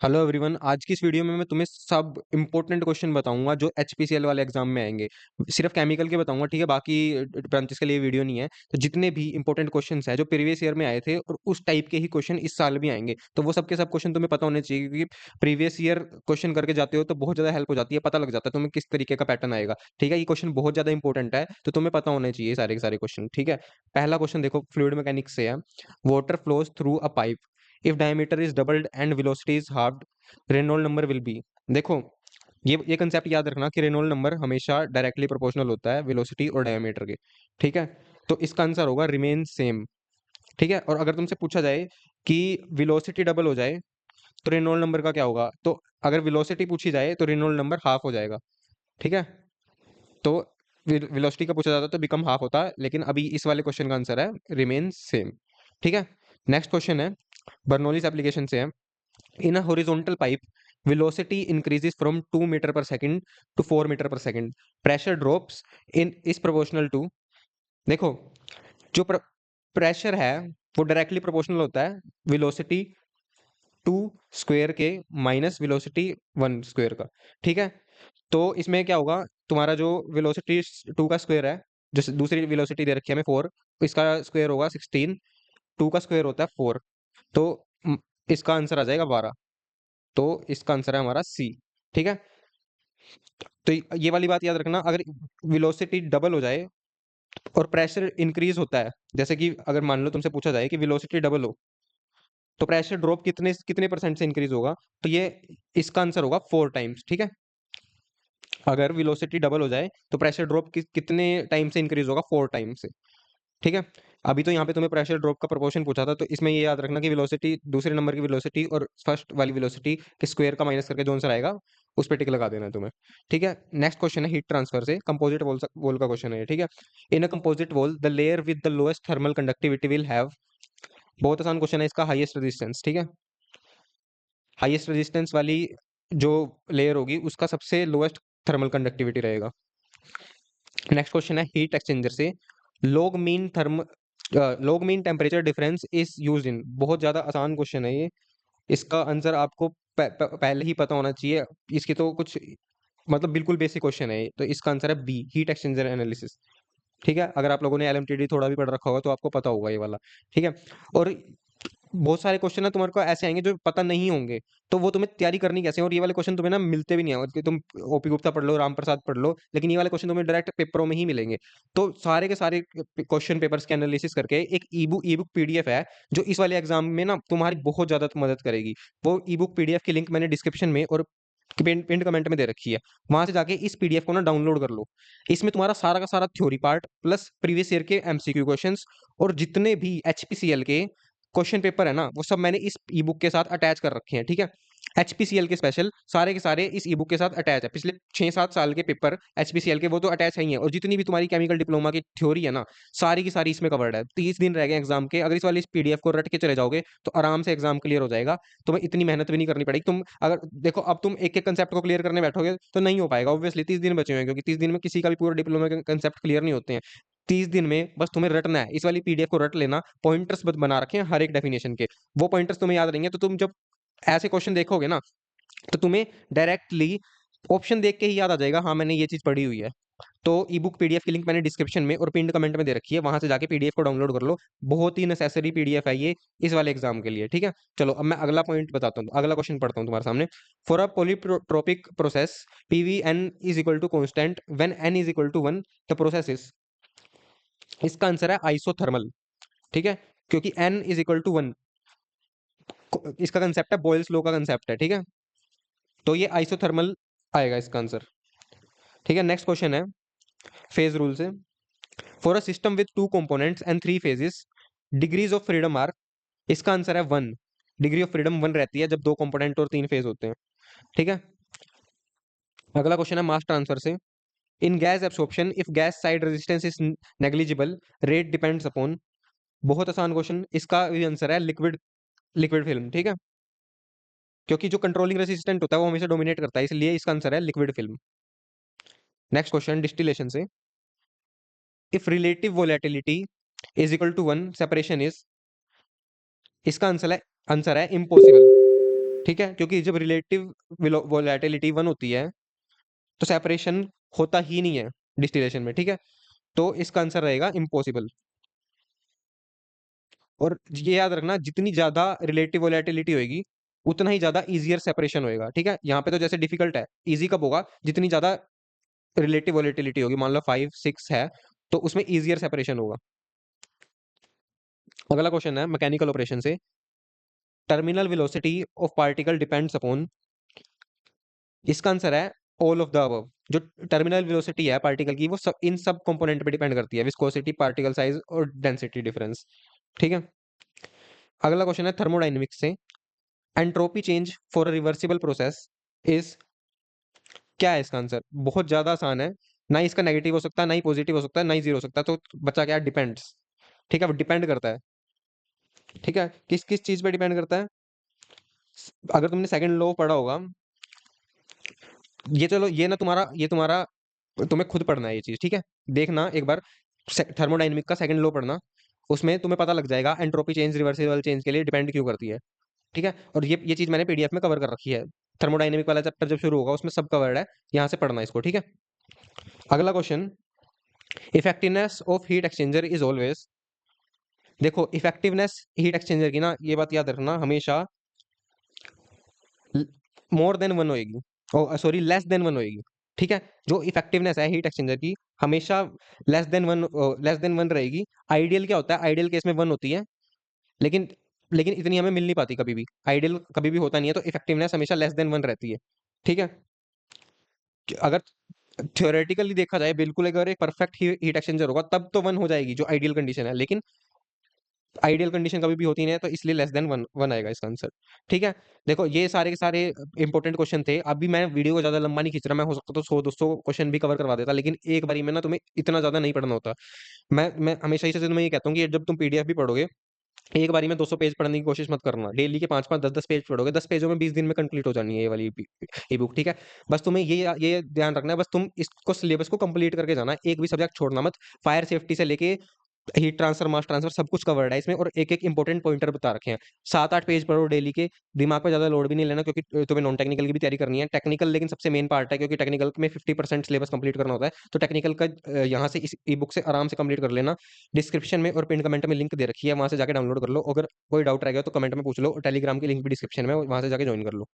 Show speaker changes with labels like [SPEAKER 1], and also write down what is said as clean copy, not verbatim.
[SPEAKER 1] Hello everyone. आज की इस वीडियो में मैं तुम्हें सब इंपॉर्टेंट क्वेश्चन बताऊंगा जो एचपीसीएल वाले एग्जाम में आएंगे। सिर्फ केमिकल के बताऊंगा, ठीक है? बाकी ब्रांचेस के लिए वीडियो नहीं है। तो जितने भी इंपॉर्टेंट क्वेश्चंस हैं जो प्रीवियस ईयर में आए थे और उस टाइप के ही क्वेश्चन इस साल भी आएंगे, तो वो सब के सब क्वेश्चन तुम्हें पता होने चाहिए, क्योंकि प्रीवियस ईयर क्वेश्चन करके जाते हो तो बहुत ज्यादा हेल्प हो जाती है, पता लग जाता है तुम्हें किस तरीके का पैटर्न आएगा। ठीक है, ये क्वेश्चन बहुत ज्यादा इंपॉर्टेंट है, तो तुम्हें पता होने चाहिए सारे के सारे क्वेश्चन। ठीक है, पहला क्वेश्चन देखो, फ्लूइड मैकेनिक्स से है। Water flows through a pipe if diameter is doubled and velocity is half, Reynold number will be. देखो, ये कंसेप्ट याद रखना कि रेनॉल्ड नंबर हमेशा डायरेक्टली प्रोपोर्शनल होता है वेलोसिटी और डायमीटर के। ठीक है, तो इसका आंसर होगा रिमेन सेम। ठीक है, और अगर तुमसे पूछा जाए कि वेलोसिटी डबल हो जाए तो रेनॉल्ड नंबर का क्या होगा, तो अगर वेलोसिटी पूछी जाए तो रेनॉल्ड नंबर हाफ हो जाएगा। ठीक है, तो वेलोसिटी का पूछा जाता तो बिकम हाफ होता, लेकिन अभी इस वाले क्वेश्चन का आंसर है रिमेन सेम। ठीक है, नेक्स्ट क्वेश्चन है, बर्नौलीज एप्लीकेशन से है। In a horizontal pipe, velocity increases from 2 meter per second to 4 meter per second. Pressure drops in is proportional to। देखो, जो प्रेशर है वो डायरेक्टली प्रोपोर्शनल होता है वेलोसिटी टू स्क्वायर के माइनस वेलोसिटी वन स्क्वायर का। ठीक है, तो इसमें क्या होगा, तुम्हारा जो वेलोसिटी टू का स्क्वायर है, जैसे दूसरी वेलोसिटी दे रखी है हमें फोर, इसका स्क्वायर होगा 16, टू का स्क्वायर होता है फोर, तो इसका आंसर आ जाएगा 12। तो इसका आंसर है हमारा सी। ठीक है, तो ये वाली बात याद रखना, अगर वेलोसिटी डबल हो जाए और प्रेशर इंक्रीज होता है, जैसे कि अगर मान लो तुमसे पूछा जाए कि वेलोसिटी डबल हो तो प्रेशर ड्रॉप कितने कितने परसेंट से इंक्रीज होगा, तो ये इसका आंसर होगा 4 टाइम्स। ठीक है, अगर वेलोसिटी डबल हो जाए तो प्रेशर ड्रॉप कितने टाइम से इंक्रीज होगा, 4 टाइम से। ठीक है, अभी तो यहाँ पे तुम्हें प्रेशर ड्रॉप का प्रोपोर्शन पूछा था, तो इसमें ये याद रखना कि वेलोसिटी, दूसरे नंबर की वेलोसिटी और फर्स्ट वाली वेलोसिटी के स्क्वायर का माइनस करके जो आंसर आएगा उस पे टिक लगा देना है तुम्हें। ठीक है, नेक्स्ट क्वेश्चन है हीट ट्रांसफर से, कंपोजिट वॉल वॉल का क्वेश्चन है ये। ठीक है, in a composite wall the layer with the lowest thermal conductivity will have. बहुत आसान क्वेश्चन है इसका, हाईएस्ट रेजिस्टेंस। ठीक है, हाईएस्ट रेजिस्टेंस वाली जो लेयर होगी उसका सबसे लोएस्ट थर्मल कंडक्टिविटी रहेगा। नेक्स्ट क्वेश्चन है हीट एक्सचेंजर से, log mean therm log mean temperature difference is used in. बहुत ज्यादा आसान क्वेश्चन है ये, इसका आंसर आपको पहले ही पता होना चाहिए। इसकी तो कुछ मतलब बिल्कुल बेसिक क्वेश्चन है ये, तो इसका आंसर है बी, हीट एक्सचेंजर एनालिसिस। ठीक है, अगर आप लोगों ने एलएमटीडी थोड़ा भी पढ़ रखा होगा तो आपको पता होगा ये वाला। ठीक है, और बहुत सारे क्वेश्चन है तुम्हारे को ऐसे आएंगे जो पता नहीं होंगे, तो वो तुम्हें तैयारी करनी कैसे है, और ये वाले क्वेश्चन तुम्हें ना मिलते भी नहीं है कि तुम ओपी गुप्ता पढ़ लो, राम प्रसाद पढ़ लो, लेकिन ये वाले क्वेश्चन तुम्हें डायरेक्ट पेपरों में ही मिलेंगे। तो सारे के सारे क्वेश्चन पेपर्स के एनालिसिस करके एक ई बुक पीडीएफ है जो इस वाले एग्जाम में ना तुम्हारी बहुत ज्यादा मदद करेगी। वो ई बुक पीडीएफ की लिंक मैंने डिस्क्रिप्शन में और पिंड कमेंट में दे रखी है, वहां से जाके इस पीडीएफ को ना डाउनलोड कर लो। इसमें तुम्हारा सारा का सारा theory part plus previous year के एमसीक्यू क्वेश्चंस और जितने भी एचपीसीएल के क्वेश्चन पेपर है ना, वो सब मैंने इस ई बुक के साथ अटैच कर रखे हैं। ठीक है, एचपीसीएल के स्पेशल सारे के सारे इस ई बुक के साथ अटैच है, पिछले 6-7 साल के पेपर एचपीसीएल के वो तो अटैच है ही है, और जितनी भी तुम्हारी केमिकल डिप्लोमा की थ्योरी है ना, सारी की सारी इसमें कवर्ड है। 30 दिन रह गए एग्जाम के, अगर इस वाली इस पीडीएफ को रट के चले जाओगे तो आराम से एग्जाम क्लियर हो जाएगा। तुम्हें इतनी मेहनत भी नहीं करनी पड़ेगी। तुम अगर देखो, अब तुम एक एक कंसेप्ट को क्लियर करने बैठोगे तो नहीं हो पाएगा, ऑब्वियसली 30 दिन बचे हुए हैं, क्योंकि 30 दिन में किसी का भी पूरा डिप्लोमा के कंसेप्ट क्लियर नहीं होते हैं। 30 दिन में बस तुम्हें रटना है, इस वाली पीडीएफ को रट लेना, पॉइंटर्स बना रखे हैं हर एक डेफिनेशन के, वो पॉइंटर्स तुम्हें याद रहेंगे, तो तुम जब ऐसे क्वेश्चन देखोगे ना तो तुम्हें डायरेक्टली ऑप्शन देख के ही याद आ जाएगा, हाँ मैंने ये चीज पढ़ी हुई है। तो ई बुक पीडीएफ की लिंक मैंने डिस्क्रिप्शन में और पिंड कमेंट में दे रखी है, वहां से जाके पीडीएफ को डाउनलोड कर लो। बहुत ही नेसेसरी पीडीएफ है ये इस वाले एग्जाम के लिए। ठीक है, चलो अब मैं अगला पॉइंट बताता हूँ, अगला क्वेश्चन पढ़ता हूँ तुम्हारे सामने। For a polytropic process PV N is equal to constant when N is equal to one, the process is. इसका आंसर है आइसोथर्मल। ठीक है, क्योंकि N is equal to one, इसका कंसेप्ट है बॉयल्स लॉ का कंसेप्ट है। ठीक है, तो ये आइसोथर्मल आएगा इसका आंसर। ठीक है, नेक्स्ट क्वेश्चन है फेज रूल से, for a system with two components and three phases degrees of freedom are. इसका आंसर है one, degree of freedom one रहती है जब दो कंपोनेंट और तीन फेज होते हैं। ठीक है, अगला क्वेश्चन है मास ट्रांसफर से, इन gas absorption if gas side resistance is negligible rate depends upon. बहुत आसान क्वेश्चन, इसका भी आंसर है लिक्विड, लिक्विड फिल्म। ठीक है, क्योंकि जो कंट्रोलिंग रेसिस्टेंट होता है वो हमेशा डोमिनेट करता है, इसलिए इसका आंसर है liquid film. Next question distillation से, if relative volatility is equal to one separation is. इसका आंसर है इम्पॉसिबल। ठीक है? क्योंकि जब रिलेटिव वोलेटिलिटी 1 होती है, तो सेपरेशन होता ही नहीं है डिस्टिलेशन में, ठीक है? तो इसका आंसर रहेगा इम्पॉसिबल। और ये याद रखना, जितनी ज़्यादा रिलेटिव वोलेटिलिटी होएगी, उतना ही ज़्यादा ईज़ियर सेपरेशन होएगा, ठीक है? यहाँ पे तो जैसे डिफिकल्ट है, ईज़ी कब होगा? जितनी ज़्यादा रिलेटिव वोलेटिलिटी होगी, मान लो 5, 6 है, तो उसमें ईज़ियर सेपरेशन होगा। अगला क्वेश्चन है मैकेनिकल ऑपरेशन से, terminal velocity of particle depends upon, इसका आंसर है ऑल ऑफ द अबव। जो टर्मिनल वेलोसिटी है पार्टिकल की, वो सब इन सब कंपोनेंट पे डिपेंड करती है, विस्कोसिटी, पार्टिकल साइज और डेंसिटी डिफरेंस, ठीक है? अगला क्वेश्चन है थर्मोडायनेमिक्स से, entropy change for a reversible process is, क्या है इसका आंसर? बहुत ज्यादा आसान है, ना ही इसका नेगेटिव हो सकता है, ना ही पॉजिटिव हो सकता है, ना ही जीरो हो सकता है, तो बच्चा क्या, डिपेंड्स, ठीक है? वो डिपेंड करता है, ठीक है? किस किस चीज पे डिपेंड करता है? अगर तुमने सेकंड लॉ पढ़ा होगा, ये चलो ये तुम्हारा तुम्हें खुद पढ़ना है ये चीज, ठीक है? देखना एक बार थर्मोडायनेमिक का सेकंड लॉ पढ़ना, उसमें तुम्हें पता लग जाएगा एंट्रोपी चेंज रिवर्सिबल चेंज के लिए डिपेंड क्यों करती है, ठीक है? और ये चीज मैंने पीडीएफ में कवर कर रखी है, थर्मोडायनेमिक वाला चैप्टर जब शुरू होगा उसमें सब कवर्ड है, यहाँ से पढ़ना इसको, ठीक है? अगला question, effectiveness of heat exchanger is always, देखो इफेक्टिवनेस हीट एक्सचेंजर की ना, ये बात याद रखना, हमेशा मोर देन वन होएगी, ओ सॉरी लेस देन वन होएगी, ठीक है? जो इफेक्टिवनेस है हीट एक्सचेंजर की, हमेशा लेस देन वन रहेगी। आइडियल क्या होता है? आइडियल केस में वन होती है, लेकिन लेकिन इतनी हमें मिल नहीं पाती कभी भी, आइडियल कभी भी होता नहीं है, तो इफेक्टिवनेस हमेशा लेस देन वन रहती है, ठीक है? अगर थ्योरेटिकली देखा जाए, बिल्कुल अगर एक परफेक्ट हीट एक्सचेंजर होगा तब तो वन हो जाएगी, जो आइडियल कंडीशन है, लेकिन आइडियल कंडीशन कभी भी होती नहीं है, तो इसलिए लेस देन वन वन आएगा इसका आंसर, ठीक है? देखो ये सारे के सारे इंपॉर्टेंट क्वेश्चन थे, अभी मैं वीडियो को ज्यादा लंबा नहीं खींच रहा, मैं हो सकता तो 100-200 क्वेश्चन भी कवर करवा देता, लेकिन एक बारी में ना तुम्हें इतना ज्यादा नहीं पढ़ना होता। मैं हमेशा ही से तुम्हें ये कहता हूँ कि जब तुम पीडीएफ भी पढ़ोगे, एक बारी में 200 पेज पढ़ने की कोशिश मत करना, डेली के 5-5, 10-10 पेज पढ़ोगे, 10 पेजों में 20 दिन में कंप्लीट हो जानी है ये वाली ई बुक, ठीक है? बस तुम्हें ये ध्यान रखना है, बस तुम इसको सिलेबस को कंप्लीट करके जाना, एक भी सब्जेक्ट छोड़ना मत। फायर सेफ्टी से लेके हीट ट्रांसफर, मास ट्रांसफर, सब कुछ कवर्ड है इसमें, और एक एक इंपॉर्टेंट पॉइंटर बता रखे हैं। 7-8 पेज पढ़ो डेली के, दिमाग पे ज्यादा लोड भी नहीं लेना, क्योंकि तुम्हें नॉन टेक्निकल की भी तैयारी करनी है, टेक्निकल लेकिन सबसे मेन पार्ट है, क्योंकि टेक्निकल में 50% सिलेबस कंप्लीट करना होता है, तो टेक्निकल का यहाँ से इस ई बुक से आराम से कंप्लीट कर लेना। डिस्क्रिप्शन में और पिन कमेंट में लिंक दे रखी है, वहां से जाके डाउनलोड कर लो, अगर कोई डाउट रह गया तो कमेंट में पूछ लो, टेलीग्राम की लिंक भी डिस्क्रिप्शन में, वहां से जाके ज्वाइन कर लो।